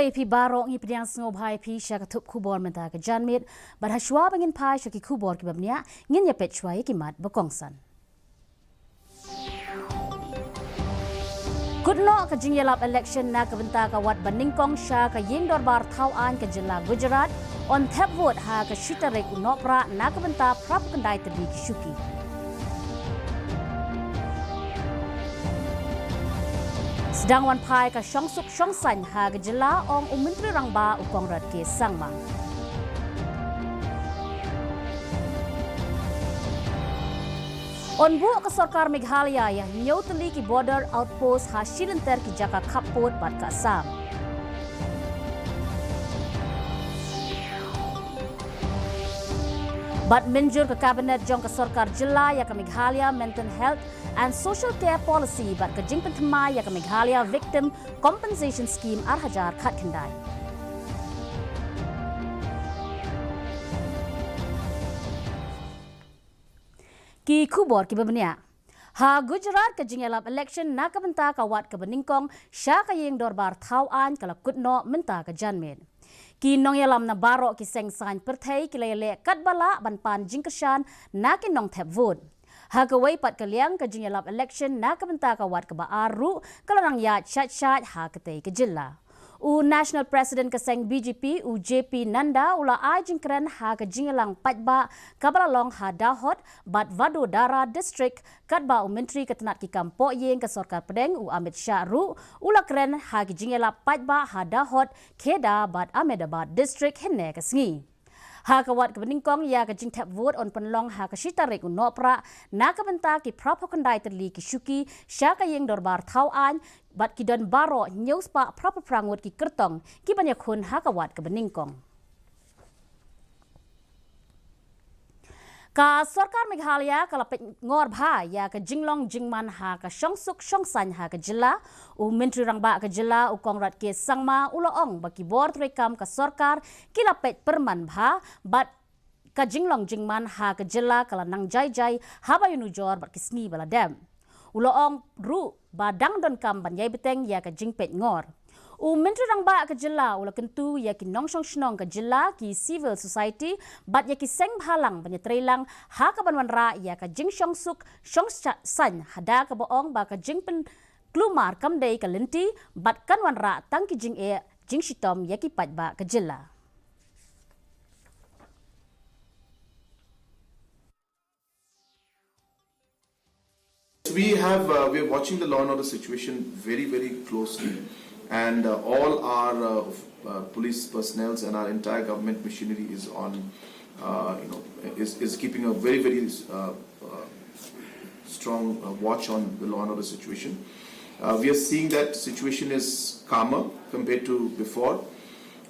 Ray pi barok ni pediang snob hai pi sya katup kubor menta ke janmit barhashwa bangin pai sya ki kubor ki babnia ngin ya petchwai ki mat bakongsan. Kudno ka jingyalap election na kabenta ka wat baningkong sya ka ying dorbar thawan ka jilla Gujarat on tap vote ha ka shitarek unopra na kabenta prap kendai tebi ki syuki. Sedang wan pai ka syongsuk syongsan ha gejala ong Menteri Rangba ukong rat ke sangma. On bu ke sarkar Meghalaya yang nyoteli ki border outpost ha shilenter ki jaka kapot bat ka Assam. Bat menjur ke kabinet jong ke sarkar jela ya ke Meghalaya Mental Health and Social Care Policy bat ke jing pentemai ya ke Meghalaya Victim Compensation Scheme arhajar khat kendai. Ki kubor ki babnia. Ha Gujarat ke jingalap election na kabenta ka wat ke beningkong sya ka yeng dorbar thawan kala kutno menta ke janmen. Ki nong yalam na baro ki sengsan perthai ki lele katbala banpan jingkashan na ki nong thep vote. Ha kawai pat kaliang ka jingalap election na kabenta ka wat ke baaru kalarang ya chat ha ketei ke jilla. U National President kaseng BJP u JP Nanda ula ai jingkren ha ka jingalang patba kabalalong ha dahot bat Vadodara District katba u Menteri Ketenat ki Kampo yeng ke Sarkar Pedeng u Amit Syahru ula kren ha ki jingala patba ha dahot Kedah bat Ahmedabad District henne ke sengi. Ha kawat ke beningkong ya ke jing tap vote on penlong ha ke shitarek unopra na ke benta ki propagandai terli ki syuki sya ka yeng dorbar thawan bat ki don baro news pa prangut ki kertong ki banyak hun ha kawat ke beningkong. Ka sarkar Meghalaya kala pet ngor bha ya ke jinglong jingman ha ka syongsuk syongsan ha ke jela u Menteri Rangba ke jela u kongrat ke sangma uloong baki board rekam ka sarkar kila pet perman bha bat ka jinglong jingman ha ke jela kala nang jai ha ba yunu jor bat kisni bala dam uloong ru ba dang don kam ban yai beteng ya ka jingpet ngor. U Menteri Rangba ke jela ula kentu ya ki nongsong shnong ke jela ki civil society bat ya ki seng bhalang banyatrelang ha ka banwanra ya ka jing syongsuk syongsan hada ka boong ba ka jing pen klumar kamdei ka lenti bat kanwanra tang ki jing e jing shitom ya ki patba ke jela. We are watching the law and order situation very closely. And all our police personnel and our entire government machinery is on, is keeping a very strong watch on the law and order situation. We are seeing that situation is calmer compared to before,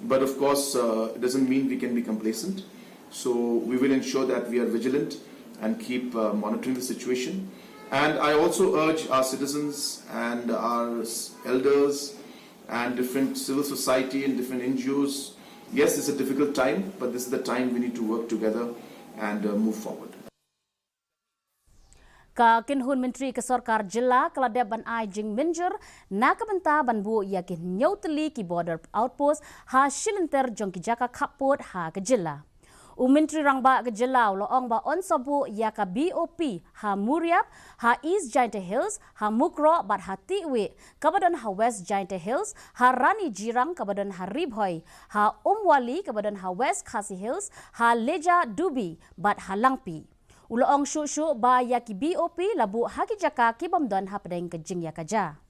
but of course it doesn't mean we can be complacent. So we will ensure that we are vigilant and keep monitoring the situation. And I also urge our citizens and our elders and different civil society and different NGOs. Yes, it's a difficult time, but this is the time we need to work together and move forward. Ka kinhun Menteri ke Sarkar Jela kala deb ban ai jing minjur na kabenta ban bu ya ki nyoteli ki border outpost ha shilenter jong ki jaka kapot ha ke jela. U Menteri Rangba ke jela loong ba on sabu ya ka BOP ha Muriap ha East Giant Hills ha Mukro bat ha Tiwe kabadan ha West Giant Hills ha Rani Jirang kabadan ha Ribhoi ha Umwali kabadan ha West KHASI Hills ha Leja Dubi bat ha Langpi. Uloong syu ba ya ki BOP labu ha ki jaka ki bamdon ha pedeng ke jing ya kaja.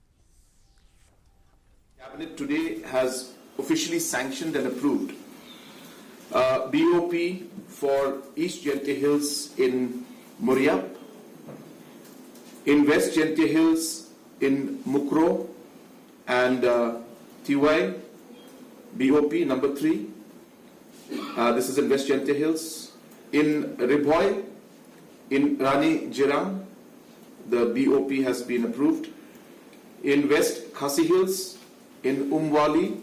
Cabinet today has officially sanctioned and approved BOP for East Gente Hills in Muriap, in West Gente Hills in Mukro and TY, BOP number 3. This is in West Gente Hills. In Ribhoi, in Rani Jirang, the BOP has been approved. In West KHASI Hills, in Umwali,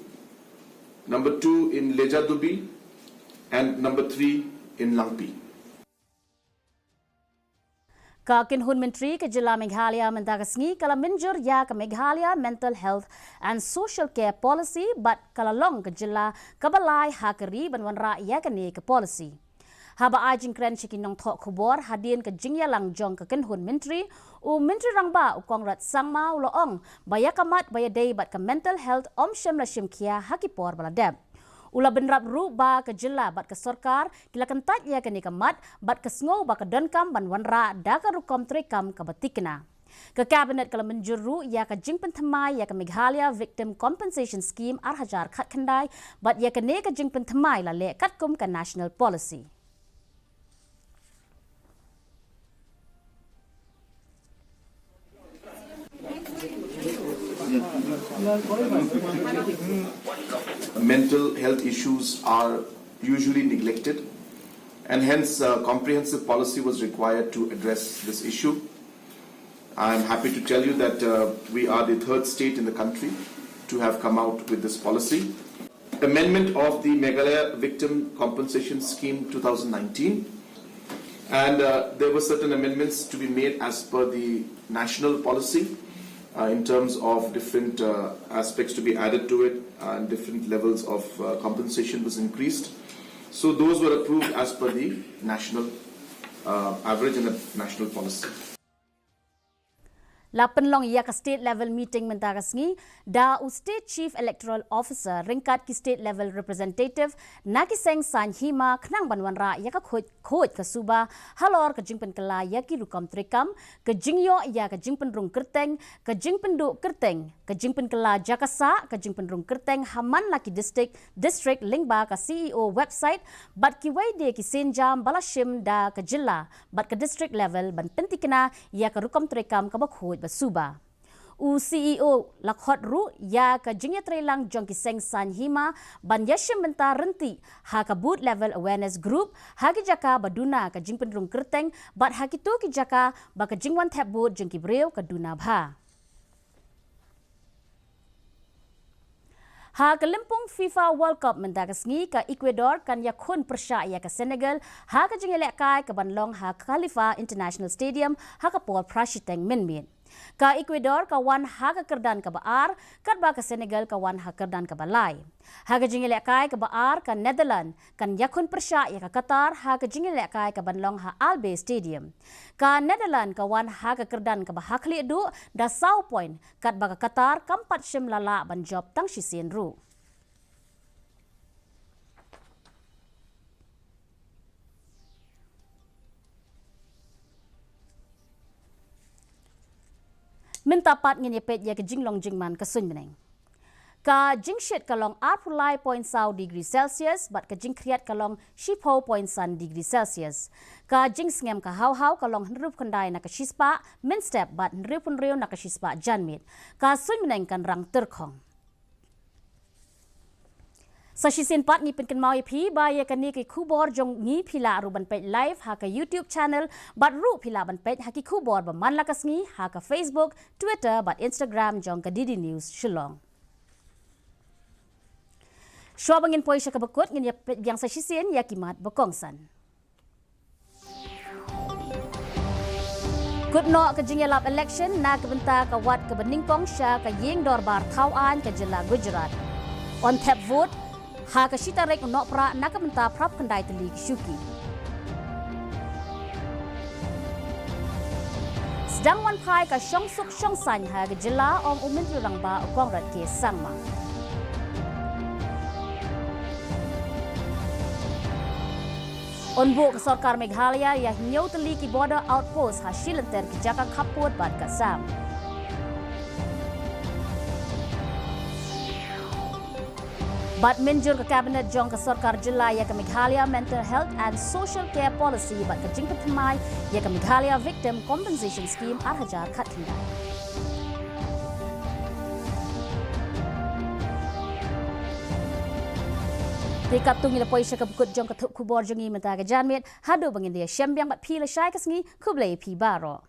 number 2 in Leja Dubi, and number 3 in Langpi. Ka kinhun menteri ke jila Meghalaya mentakasngi kala menjur ya ke Meghalaya Mental Health and Social Care Policy bat kala long ke jila kabalai hakeri banwanra ya ke ni ke policy. Haba ajing kren chikinong thok khubor hadin ke jingya lang jong ke kinhun menteri u menteri rangba u kongrat sangma u loong bayakamat bayadei bat ke mental health om shem la shim kia hakipor baladeb. Ula benrap ru ba ke jela bat ke sorkar kila kentat ya ke nikamat bat ke sngow ba ke donkam ban wanra da ke rukom trekam ke batikna. Ke kabinet kala menjuru ya ke jing pentemai ya ke Meghalaya Victim Compensation Scheme arhajar khat kendai bat ya ke ne ke jing pentemai la le katkum ke national policy. Mental health issues are usually neglected, and hence comprehensive policy was required to address this issue. I am happy to tell you that we are the third state in the country to have come out with this policy. Amendment of the Meghalaya Victim Compensation Scheme 2019, and there were certain amendments to be made as per the national policy. In terms of different aspects to be added to it and different levels of compensation was increased. So those were approved as per the national average and the national policy. Lapan long ya ke state level meeting mentakasngi da u state chief electoral officer ringkat ki state level representative nakiseng san hima khnang banwanra ya ka khoj ke suba halor ke jingpen kala ya ki rukom trekam ke jingyo ya ke jingpen rung kerteng ke jingpen du kerteng ke jingpen kala jakasa ke jingpen rung kerteng haman laki district lingba ka CEO website bat ki waide ki senjam balashim da ke jilla bat ke district level ban pentikna ya ke rukom trekam ka bakhoj basuba. U CEO lakhot ru ya ka jingya trelang jong ki seng san hima ban yashim benta renti ha ka boot level awareness group ha ki jaka baduna ka jingpen rung kerteng bat ha ki tu ki jaka ba ka jingwan thap boot jong ki breu ka duna bha. Ha ke lempung FIFA World Cup mentakasngi ka Ecuador kan yakun persya ya ke Senegal ha ka jingelek kai ke banlong ha Khalifa International Stadium ha ka pol prashiteng minmin. Ka Ecuador kawan ha ka kerdan ka baar kat ba ka Senegal kawan ha kerdan ka balai. Ha ka jingelek kai ka baar ka Netherlands kan yakun persya ya ka Qatar ha ka jingelek kai ka banlong ha Albe Stadium. Ka Netherlands kawan ha ka kerdan ka bahakli du da South Point kat ba ka Qatar kampat shim lala ban job tang shisien ru. Mintapat ngin ya ke jinglong jingman ke sun meneng. Ka jingshit kalong 8.0 degree Celsius bat ka jingkriat kalong 10.1 degree Celsius. Ka jingsngem ka hau kalong hrup kandai na ka shispa min step bat hrup riu na ka shispa janmit. Ka sun meneng kan rang terkong. Sa shisin pat ni pinken mau pi ba ya kan ni ki khubor jong ni phila ru ban page live ha ka YouTube channel bat ru phila ban page ha ki khubor ba man lakas ngi ha ka Facebook, Twitter bat Instagram jong ka Didi News Shillong. Shwa bangin poi sya ka bakut ngin ya yang sa shisin ya kimat bakongsan. Kutno ka jingelap election na kabenta ka wat ka beningkong sya ka yeng dorbar thawan ka jila Gujarat. On tap vote ha ka shita rek no pra nakamenta prap kandai teli shuki. Sedang wan pai ka syong suk syong san ha ka jila om umin rangba kongrat ke sangma. Onbu ke sorkar Meghalaya ya nyau teli ki border outpost ha shilenter ki jaka khaput bat ka sam. Bat menjur ke kabinet jong ke sorkar jila ya ke Meghalaya Mental Health and Social Care Policy bat ke jingpet temai ya ke Meghalaya Victim Compensation Scheme arhajar khat kendai. Dekap tungi lepoi sya ke bukut jong ke thup kubor jongi menta ke janmet hadu bangin dia syambiang bat pi le syai ke sengi kublai pi baro.